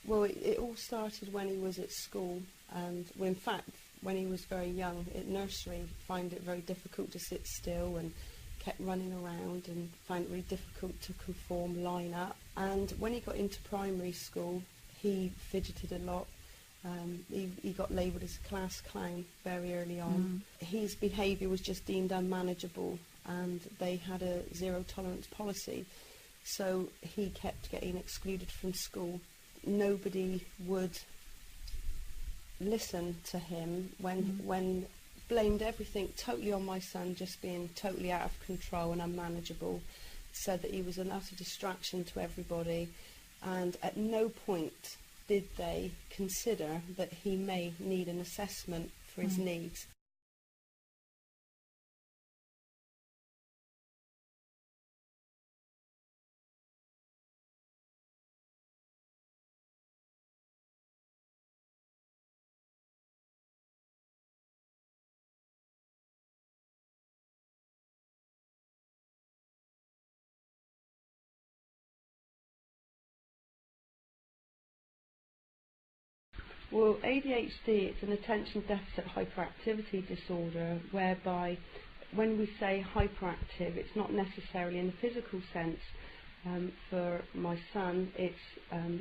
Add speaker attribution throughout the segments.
Speaker 1: Well, it all started when he was at school, and well, in fact, when he was very young at nursery, found it very difficult to sit still and kept running around and found it really difficult to conform, line up. And when he got into primary school, he fidgeted a lot. He got labelled as a class clown very early on. His behaviour was just deemed unmanageable, and they had a zero tolerance policy. So he kept getting excluded from school. Nobody would listen to him when blamed everything totally on my son just being totally out of control and unmanageable, said that he was an utter distraction to everybody, and at no point did they consider that he may need an assessment for his needs. Well, ADHD, it's an attention deficit hyperactivity disorder, whereby when we say hyperactive, it's not necessarily in the physical sense. For my son, it's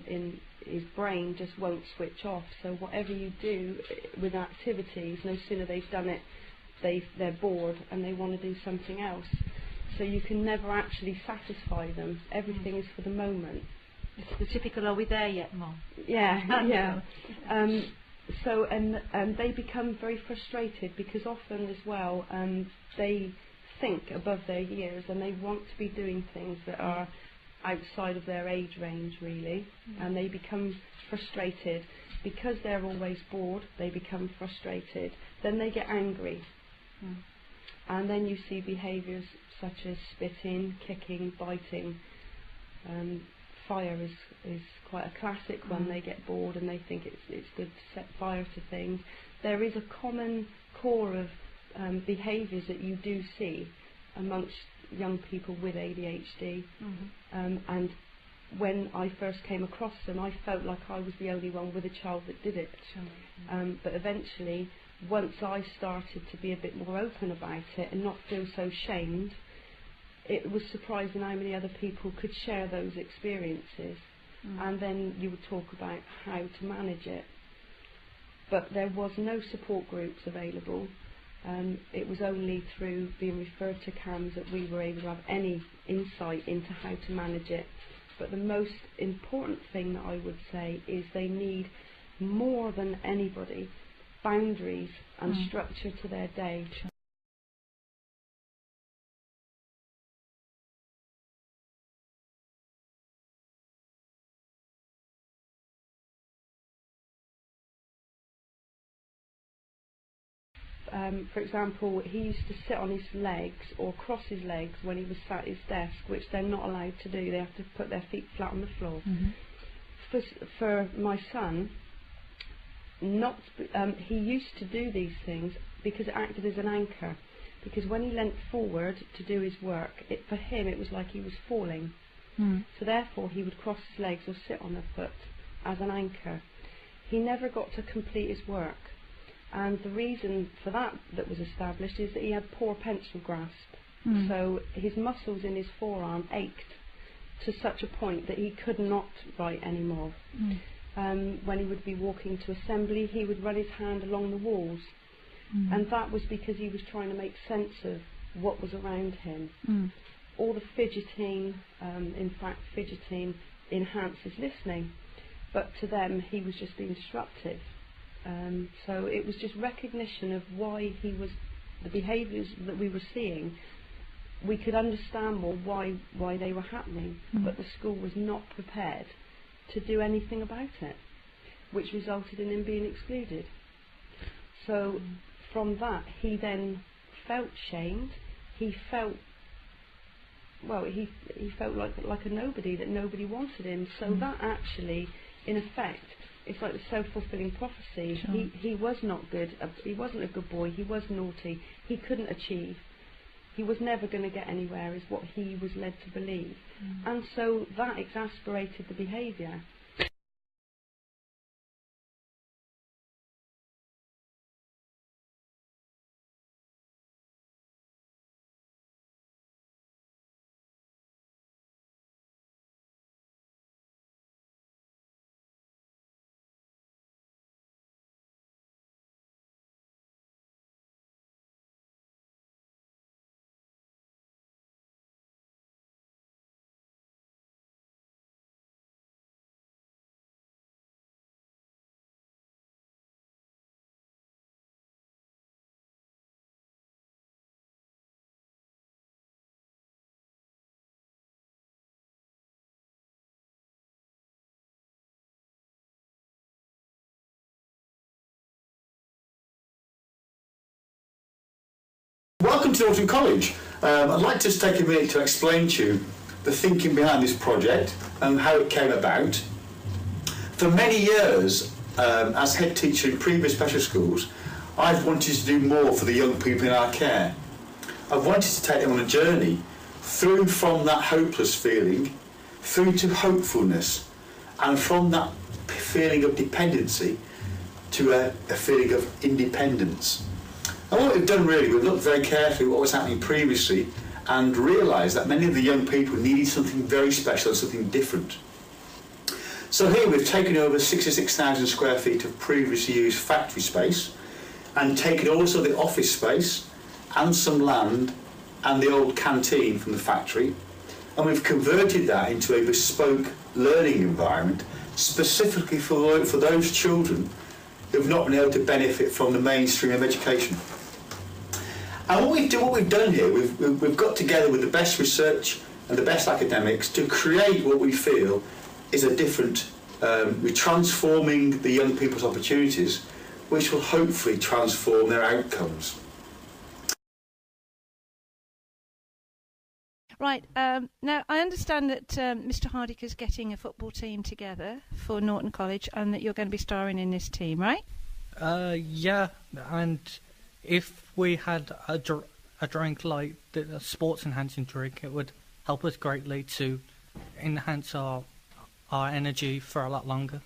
Speaker 1: in his brain just won't switch off. So whatever you do with activities, no sooner they've done it, they're bored and they want to do something else. So you can never actually satisfy them. Everything is for the moment.
Speaker 2: It's the typical, are we there yet, Mom?
Speaker 1: Yeah, yeah. So they become very frustrated because often as well they think above their years and they want to be doing things that are outside of their age range, really, and they become frustrated because they're always bored. They become frustrated. Then they get angry, and then you see behaviours such as spitting, kicking, biting. Fire is quite a classic one. They get bored and they think it's good to set fire to things. There is a common core of behaviours that you do see amongst young people with ADHD, and when I first came across them, I felt like I was the only one with a child that did it. But eventually, once I started to be a bit more open about it and not feel so shamed, it was surprising how many other people could share those experiences, and then you would talk about how to manage it. But there was no support groups available. It was only through being referred to CAMS that we were able to have any insight into how to manage it. But the most important thing that I would say is they need, more than anybody, boundaries and structure to their day. For example, he used to sit on his legs or cross his legs when he was sat at his desk, which they're not allowed to do. They have to put their feet flat on the floor. For my son, he used to do these things because it acted as an anchor. Because when he leant forward to do his work, for him it was like he was falling. So therefore he would cross his legs or sit on a foot as an anchor. He never got to complete his work. And the reason for that was established is that he had poor pencil grasp. So his muscles in his forearm ached to such a point that he could not write anymore. When he would be walking to assembly, he would run his hand along the walls. And that was because he was trying to make sense of what was around him. All the fidgeting, in fact, fidgeting enhances listening. But to them, he was just being disruptive. So it was just recognition of why he was, the behaviours that we were seeing, we could understand more why they were happening, but the school was not prepared to do anything about it, which resulted in him being excluded. So from that, he then felt shamed. He felt, well, he felt like a nobody, that nobody wanted him. So that actually, in effect, it's like the self-fulfilling prophecy. He was not good. He wasn't a good boy. He was naughty. He couldn't achieve. He was never going to get anywhere, is what he was led to believe. And so that exasperated the behaviour.
Speaker 3: to Norton College. I'd like to just take a minute to explain to you the thinking behind this project and how it came about. For many years, as head teacher in previous special schools, I've wanted to do more for the young people in our care. I've wanted to take them on a journey through from that hopeless feeling, through to hopefulness, and from that feeling of dependency to a feeling of independence. And what we've done really, we've looked very carefully at what was happening previously and realised that many of the young people needed something very special and something different. So here we've taken over 66,000 square feet of previously used factory space and taken also the office space and some land and the old canteen from the factory, and we've converted that into a bespoke learning environment specifically for those children who've not been able to benefit from the mainstream of education. And what we've done here, we've got together with the best research and the best academics to create what we feel is a different, we're transforming the young people's opportunities, which will hopefully transform their outcomes.
Speaker 2: Right, now I understand that Mr Hardiker's getting a football team together for Norton College and that you're going to be starring in this team, right?
Speaker 4: Yeah, and if we had a drink like the sports enhancing drink, it would help us greatly to enhance our energy for a lot longer.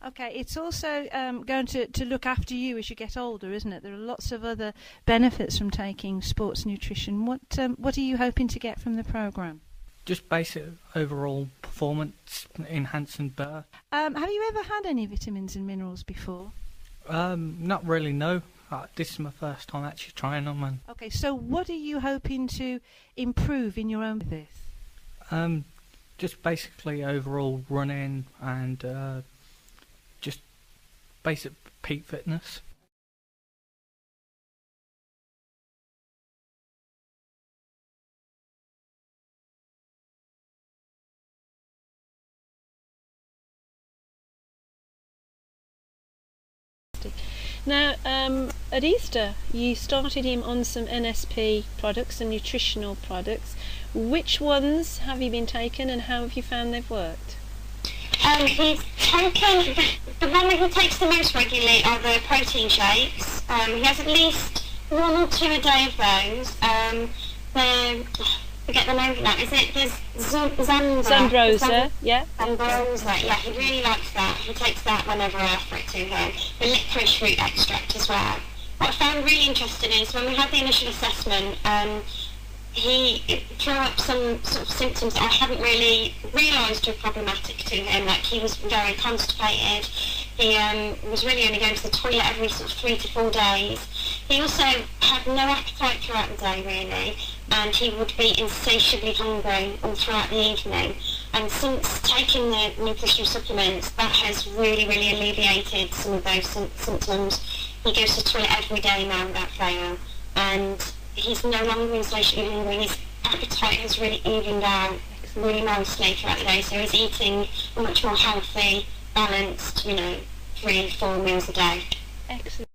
Speaker 2: Okay, it's also going to look after you as you get older, isn't it? There are lots of other benefits from taking sports nutrition. What are you hoping to get from the programme?
Speaker 4: Just basic overall performance enhancing better.
Speaker 2: Have you ever had any vitamins and minerals before?
Speaker 4: Not really, no. This is my first time actually trying them. And
Speaker 2: okay, so what are you hoping to improve in your own with this?
Speaker 4: Just basically overall running and just basic peak fitness.
Speaker 5: Now, at Easter, you started him on some NSP products, some nutritional products. Which ones have you been taken and how have you found they've worked?
Speaker 6: He's taken, the one that he takes the most regularly are the protein shakes. He has at least 1 or 2 a day of those. I forget the name of that. Is it the
Speaker 5: Zambrosa, yeah?
Speaker 6: Zambrosa, yeah, he really likes that. He takes that whenever I offer it to him. The licorice root extract as well. What I found really interesting is when we had the initial assessment, he threw up some sort of symptoms that I hadn't really realised were problematic to him, like he was very constipated, he was really only going to the toilet every sort of 3 to 4 days. He also had no appetite throughout the day really, and he would be insatiably hungry all throughout the evening. And since taking the nutritional supplements, that has really alleviated some of those symptoms. He goes to the toilet every day now without fail, and he's no longer insatiably hungry. His appetite has really evened out really nicely throughout the day, so he's eating a much more healthy, balanced, 3-4 meals a day.
Speaker 5: Excellent.